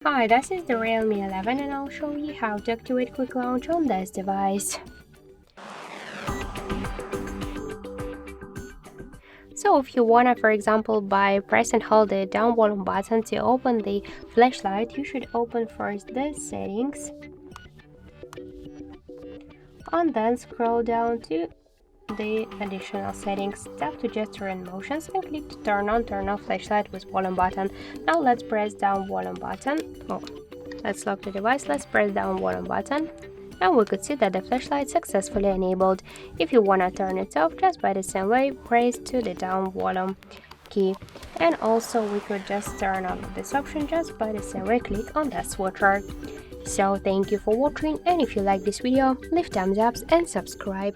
Hi, this is the Realme 11 and I'll show you how to activate Quick Launch on this device. So if you wanna, for example, by press and hold the down volume button to open the flashlight, you should open first the settings and then scroll down to the additional settings. Tap to gesture and motions and click to turn on flashlight with volume button. Now let's press down volume button. Let's lock the device. Let's press down volume button and we could see that the flashlight successfully enabled. If you wanna turn it off, just by the same way, press to the down volume key. And also we could just turn off this option just by the same way, click on that switcher. So thank you for watching, and if you like this video, leave thumbs up and subscribe.